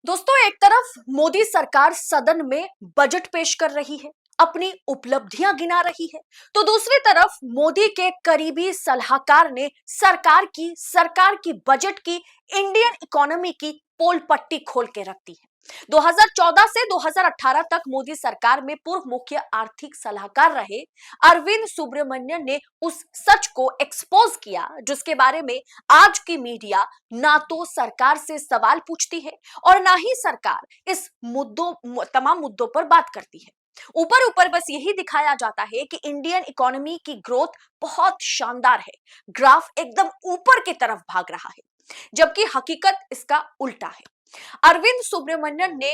दोस्तों, एक तरफ मोदी सरकार सदन में बजट पेश कर रही है, अपनी उपलब्धियां गिना रही है, तो दूसरी तरफ मोदी के करीबी सलाहकार ने सरकार की बजट की, इंडियन इकोनॉमी की पोल पट्टी खोल के रख दी है। 2014 से 2018 तक मोदी सरकार में पूर्व मुख्य आर्थिक सलाहकार रहे अरविंद सुब्रमण्यन ने उस सच को एक्सपोज किया जिसके बारे में आज की मीडिया ना तो सरकार से सवाल पूछती है और ना ही सरकार इस तमाम मुद्दों पर बात करती है। ऊपर ऊपर बस यही दिखाया जाता है कि इंडियन इकोनॉमी की ग्रोथ बहुत शानदार है, ग्राफ एकदम ऊपर की तरफ भाग रहा है, जबकि हकीकत इसका उल्टा है। अरविंद सुब्रमण्यन ने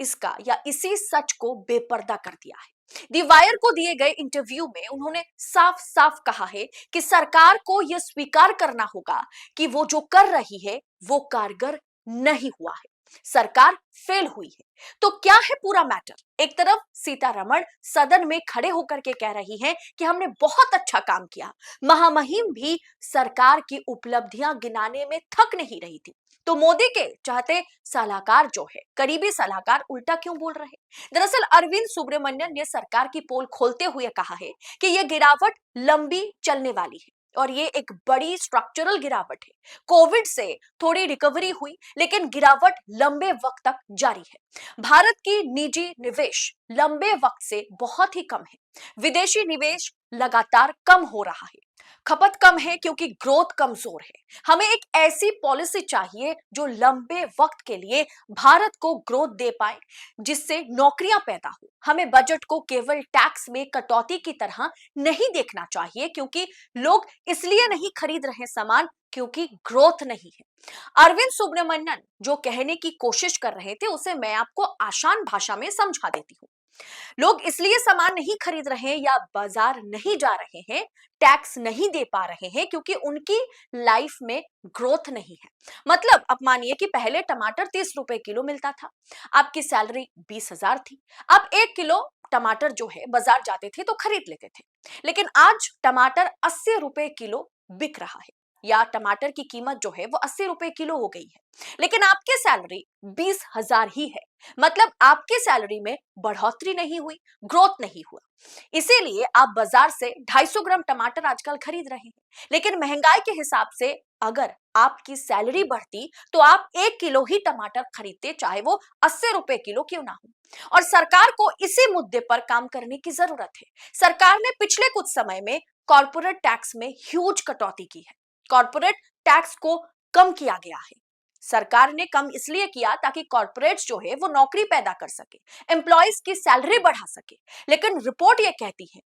इसका या इसी सच को बेपर्दा कर दिया है। दी वायर को दिए गए इंटरव्यू में उन्होंने साफ साफ कहा है कि सरकार को यह स्वीकार करना होगा कि वो जो कर रही है वो कारगर नहीं हुआ है, सरकार फेल हुई है। तो क्या है पूरा मैटर? एक तरफ सीतारमण सदन में खड़े होकर के कह रही हैं कि हमने बहुत अच्छा काम किया, महामहिम भी सरकार की उपलब्धियां गिनाने में थक नहीं रही थी। तो मोदी के चाहते सलाहकार जो है, करीबी सलाहकार, उल्टा क्यों बोल रहे हैं? दरअसल अरविंद सुब्रमण्यन ने सरकार की पोल खोलते हुए कहा है कि यह गिरावट लंबी चलने वाली है और ये एक बड़ी स्ट्रक्चरल गिरावट है। कोविड से थोड़ी रिकवरी हुई, लेकिन गिरावट लंबे वक्त तक जारी है। भारत की निजी निवेश लंबे वक्त से बहुत ही कम है, विदेशी निवेश लगातार कम हो रहा है, खपत कम है क्योंकि ग्रोथ कमजोर है। हमें एक ऐसी पॉलिसी चाहिए जो लंबे वक्त के लिए भारत को ग्रोथ दे पाए, जिससे नौकरियां पैदा हो। हमें बजट को केवल टैक्स में कटौती की तरह नहीं देखना चाहिए, क्योंकि लोग इसलिए नहीं खरीद रहे सामान क्योंकि ग्रोथ नहीं है। अरविंद सुब्रमण्यन जो कहने की कोशिश कर रहे थे उसे मैं आपको आसान भाषा में समझा देती हूँ। लोग इसलिए सामान नहीं खरीद रहे या बाजार नहीं जा रहे हैं, टैक्स नहीं दे पा रहे हैं क्योंकि उनकी लाइफ में ग्रोथ नहीं है। मतलब अब मानिए कि पहले टमाटर 30 रुपए किलो मिलता था, आपकी सैलरी 20,000 थी, आप 1 किलो टमाटर जो है बाजार जाते थे तो खरीद लेते थे। लेकिन आज टमाटर 80 रुपए किलो बिक रहा है, या टमाटर की कीमत जो है वो 80 रुपए किलो हो गई है, लेकिन आपकी सैलरी 20,000 ही है। मतलब आपकी सैलरी में बढ़ोतरी नहीं हुई, ग्रोथ नहीं हुआ। इसीलिए आप बाजार से 250 ग्राम टमाटर आजकल खरीद रहे हैं, लेकिन महंगाई के हिसाब से अगर आपकी सैलरी बढ़ती तो आप 1 किलो ही टमाटर खरीदते, चाहे वो 80 रुपए किलो क्यों ना हो। और सरकार को इसी मुद्दे पर काम करने की जरूरत है। सरकार ने पिछले कुछ समय में कॉर्पोरेट टैक्स में ह्यूज कटौती की है। कॉर्पोरेट टैक्स को कम किया गया है। सरकार ने कम इसलिए किया ताकि कॉर्पोरेट्स जो है वो नौकरी पैदा कर सके, एम्प्लॉयज की सैलरी बढ़ा सके। लेकिन रिपोर्ट ये कहती है,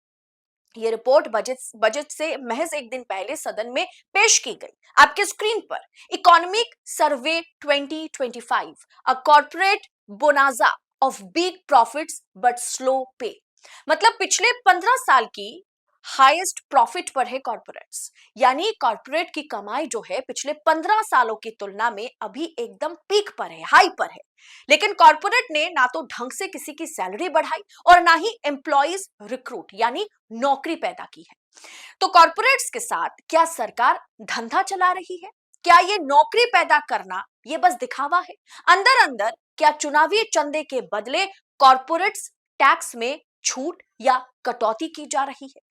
ये रिपोर्ट बजट से महज एक दिन पहले सदन में पेश की गई, आपके स्क्रीन पर, economic survey 2025, a corporate bonanza of big profits but slow pay. मतलब पिछले 15 साल की हाईएस्ट प्रॉफिट पर है कॉर्पोरेट्स, यानी कॉर्पोरेट की कमाई जो है पिछले 15 सालों की तुलना में अभी एकदम पीक पर है, हाई पर है। लेकिन कॉर्पोरेट ने ना तो ढंग से किसी की सैलरी बढ़ाई और ना ही एम्प्लॉयज रिक्रूट यानी नौकरी पैदा की है। तो कॉर्पोरेट्स के साथ क्या सरकार धंधा चला रही है? क्या ये नौकरी पैदा करना ये बस दिखावा है? अंदर अंदर क्या चुनावी चंदे के बदले कॉर्पोरेट्स टैक्स में छूट या कटौती की जा रही है?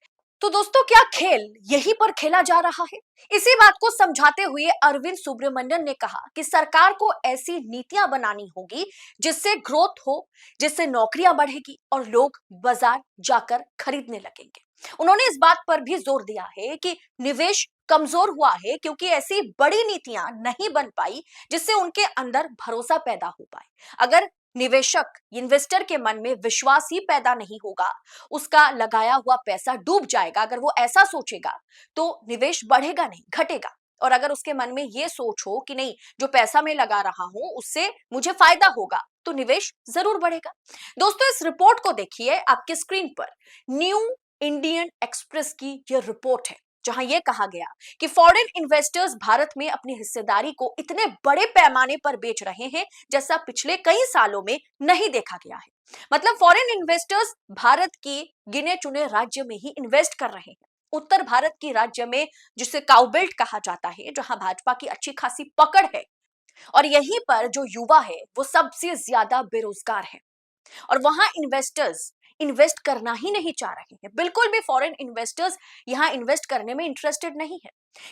तो दोस्तों, क्या खेल यहीं पर खेला जा रहा है? इसी बात को समझाते हुए अरविंद सुब्रमण्यन ने कहा कि सरकार को ऐसी नीतियां बनानी होगी जिससे ग्रोथ हो, जिससे नौकरियां बढ़ेगी और लोग बाजार जाकर खरीदने लगेंगे। उन्होंने इस बात पर भी जोर दिया है कि निवेश कमजोर हुआ है क्योंकि ऐसी बड़ी नीतियां नहीं बन पाई जिससे उनके अंदर भरोसा पैदा हो पाए। अगर निवेशक, इन्वेस्टर के मन में विश्वास ही पैदा नहीं होगा, उसका लगाया हुआ पैसा डूब जाएगा, अगर वो ऐसा सोचेगा तो निवेश बढ़ेगा नहीं, घटेगा। और अगर उसके मन में ये सोच हो कि नहीं, जो पैसा मैं लगा रहा हूं उससे मुझे फायदा होगा, तो निवेश जरूर बढ़ेगा। दोस्तों, इस रिपोर्ट को देखिए आपके स्क्रीन पर, न्यू इंडियन एक्सप्रेस की यह रिपोर्ट है जहां यह कहा गया कि फॉरेन इन्वेस्टर्स भारत में अपनी हिस्सेदारी को इतने बड़े पैमाने पर बेच रहे हैं जैसा पिछले कई सालों में नहीं देखा गया है। मतलब फॉरेन इन्वेस्टर्स भारत की गिने चुने राज्य में ही इन्वेस्ट कर रहे हैं। उत्तर भारत की राज्य में, जिसे काउबेल्ट कहा जाता है, जहां भाजपा की अच्छी खासी पकड़ है, और यहीं पर जो युवा है वो सबसे ज्यादा बेरोजगार है। और वहां इन्वेस्टर्स इन्वेस्ट करना ही नहीं चाह रहे हैं, बिल्कुल भी फॉरेन इन्वेस्टर्स यहां इन्वेस्ट करने में इंटरेस्टेड नहीं है।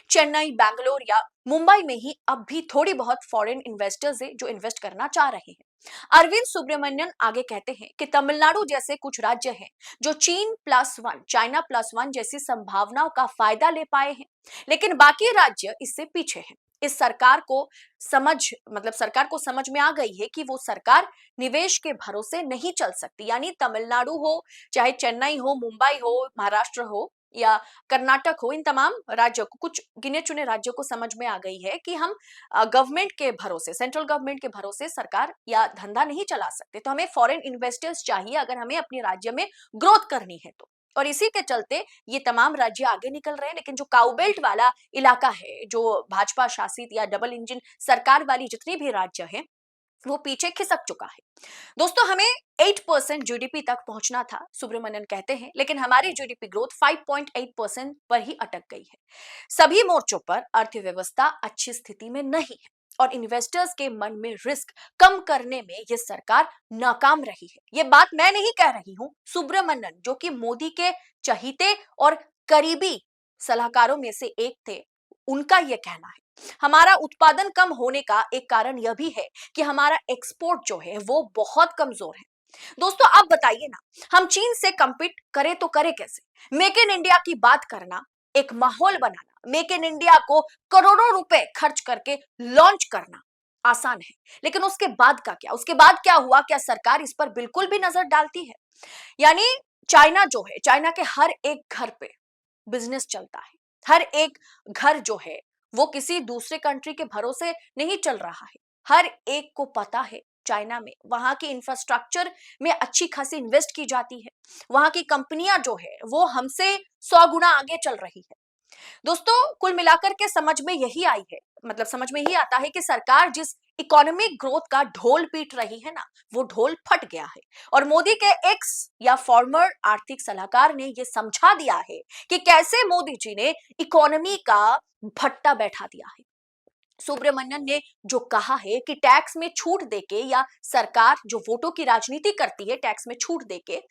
चेन्नई, बैंगलोर या मुंबई में ही अब भी थोड़ी बहुत फॉरेन इन्वेस्टर्स है जो इन्वेस्ट करना चाह रहे हैं। अरविंद सुब्रमण्यन आगे कहते हैं कि तमिलनाडु जैसे कुछ राज्य हैं जो चीन plus one, China plus one जैसी संभावनाओं का फायदा ले पाए हैं, लेकिन बाकी राज्य इससे पीछे हैं। इस सरकार को समझ सरकार को समझ में आ गई है कि वो सरकार निवेश के भरोसे नहीं चल सकती। यानी तमिलनाडु हो, चाहे चेन्नई हो, मुंबई हो, महाराष्ट्र हो या कर्नाटक हो, इन तमाम राज्यों को, कुछ गिने चुने राज्यों को समझ में आ गई है कि हम गवर्नमेंट के भरोसे, सेंट्रल गवर्नमेंट के भरोसे सरकार या धंधा नहीं चला सकते। तो हमें फॉरेन इन्वेस्टर्स चाहिए अगर हमें अपने राज्य में ग्रोथ करनी है तो। और इसी के चलते ये तमाम राज्य आगे निकल रहे हैं। लेकिन जो काउबेल्ट वाला इलाका है, जो भाजपा शासित या डबल इंजन सरकार वाली जितनी भी राज्य है, वो पीछे खिसक चुका है। दोस्तों, हमें 8% जीडीपी तक पहुंचना था, सुब्रमण्यन कहते हैं, लेकिन हमारी जीडीपी ग्रोथ 5.8% पर ही अटक गई है। सभी मोर्चों पर अर्थव्यवस्था अच्छी स्थिति में नहीं है और इन्वेस्टर्स के मन में रिस्क कम करने में यह सरकार नाकाम रही है। यह बात मैं नहीं कह रही हूं, सुब्रमण्यन जो कि मोदी के चहीते और करीबी सलाहकारों में से एक थे, उनका यह कहना है। हमारा उत्पादन कम होने का एक कारण यह भी है कि हमारा एक्सपोर्ट जो है वो बहुत कमजोर है। दोस्तों, आप बताइए ना, हम चीन से compete करें तो करें कैसे? मेक इन इंडिया की बात करना, एक माहौल बनाना, मेक इन इंडिया को करोड़ों रुपए खर्च करके लॉन्च करना आसान है, लेकिन उसके बाद का क्या? उसके बाद क्या हुआ? क्या सरकार इस पर बिल्कुल भी नजर डालती है? यानी चाइना जो है, चाइना के हर एक घर पे बिजनेस चलता है। हर एक घर जो है वो किसी दूसरे कंट्री के भरोसे नहीं चल रहा है। हर एक को पता है चाइना में वहां की इंफ्रास्ट्रक्चर में अच्छी खासी इन्वेस्ट की जाती है। वहां की कंपनियां जो है वो हमसे 100 गुना आगे चल रही है। दोस्तों, कुल मिलाकर के समझ में यही आई है, समझ में ही आता है कि सरकार जिस इकोनॉमिक ग्रोथ का ढोल पीट रही है ना, वो ढोल फट गया है। और मोदी के एक्स या फॉर्मर आर्थिक सलाहकार ने ये समझा दिया है कि कैसे मोदी जी ने इकोनॉमी का भट्टा बैठा दिया है। सुब्रमण्यन ने जो कहा है कि टैक्स में छूट देके या सरकार जो वोटों की राजनीति करती है टैक्स में छूट देके,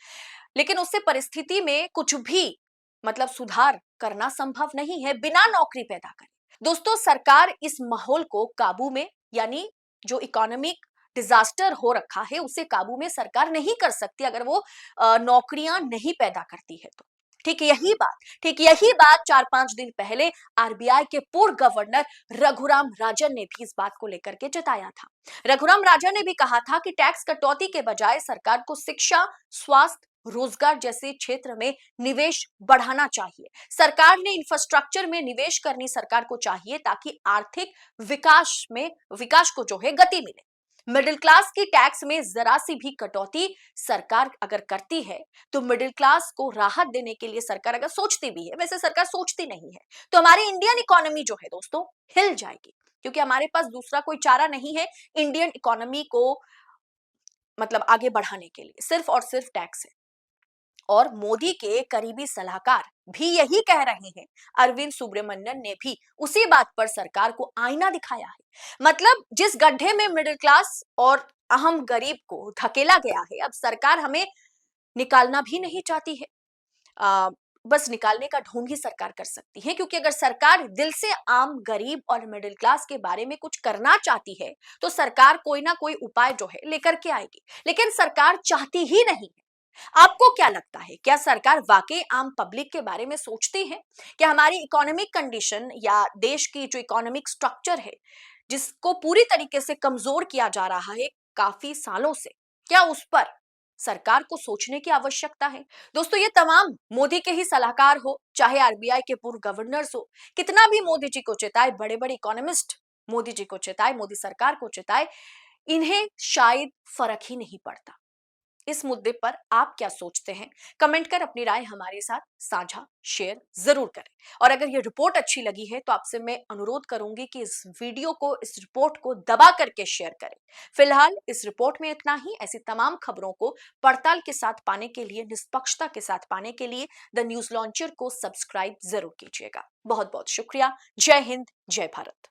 लेकिन उससे परिस्थिति में कुछ भी सुधार करना संभव नहीं है बिना नौकरी पैदा करे। दोस्तों, सरकार इस माहौल को काबू में, यानी जो इकोनॉमिक डिजास्टर हो रखा है उसे काबू में सरकार नहीं कर सकती अगर वो नौकरियां नहीं पैदा करती है तो। ठीक यही बात 4-5 दिन पहले आरबीआई के पूर्व गवर्नर रघुराम राजन ने भी इस बात को लेकर के जताया था। रघुराम राजन ने भी कहा था कि टैक्स कटौती के बजाय सरकार को शिक्षा, स्वास्थ्य, रोजगार जैसे क्षेत्र में निवेश बढ़ाना चाहिए। सरकार ने इंफ्रास्ट्रक्चर में निवेश करनी सरकार को चाहिए ताकि आर्थिक विकास को जो है गति मिले। मिडिल क्लास की टैक्स में जरा सी भी कटौती सरकार अगर करती है तो मिडिल क्लास को राहत देने के लिए सरकार अगर सोचती भी है, वैसे सरकार सोचती नहीं है, तो हमारी इंडियन इकोनॉमी जो है दोस्तों हिल जाएगी, क्योंकि हमारे पास दूसरा कोई चारा नहीं है इंडियन इकोनॉमी को आगे बढ़ाने के लिए, सिर्फ और सिर्फ टैक्स है। और मोदी के करीबी सलाहकार भी यही कह रहे हैं। अरविंद सुब्रमण्यन ने भी उसी बात पर सरकार को आईना दिखाया है। जिस गड्ढे में मिडिल क्लास और अहम गरीब को धकेला गया है, अब सरकार हमें निकालना भी नहीं चाहती है। बस निकालने का ढोंग ही सरकार कर सकती है, क्योंकि अगर सरकार दिल से आम गरीब और मिडिल क्लास के बारे में कुछ करना चाहती है तो सरकार कोई ना कोई उपाय जो है लेकर के आएगी, लेकिन सरकार चाहती ही नहीं है। आपको क्या लगता है, क्या सरकार वाकई आम पब्लिक के बारे में सोचती है? क्या हमारी इकोनॉमिक कंडीशन या देश की जो इकोनॉमिक स्ट्रक्चर है, जिसको पूरी तरीके से कमजोर किया जा रहा है काफी सालों से, क्या उस पर सरकार को सोचने की आवश्यकता है? दोस्तों, ये तमाम मोदी के ही सलाहकार हो, चाहे आरबीआई के पूर्व गवर्नर्स हो, कितना भी मोदी जी को चिताए, बड़े बड़े इकोनॉमिस्ट मोदी जी को चिताए, मोदी सरकार को चिताए, इन्हें शायद फर्क ही नहीं पड़ता। इस मुद्दे पर आप क्या सोचते हैं? कमेंट कर अपनी राय हमारे साथ साझा शेयर जरूर करें। और अगर ये रिपोर्ट अच्छी लगी है तो आपसे मैं अनुरोध करूंगी कि इस वीडियो को, इस रिपोर्ट को दबा करके शेयर करें। फिलहाल इस रिपोर्ट में इतना ही। ऐसी तमाम खबरों को पड़ताल के साथ पाने के लिए, निष्पक्षता के साथ पाने के लिए द न्यूज लॉन्चर को सब्सक्राइब जरूर कीजिएगा। बहुत बहुत शुक्रिया। जय हिंद, जय भारत।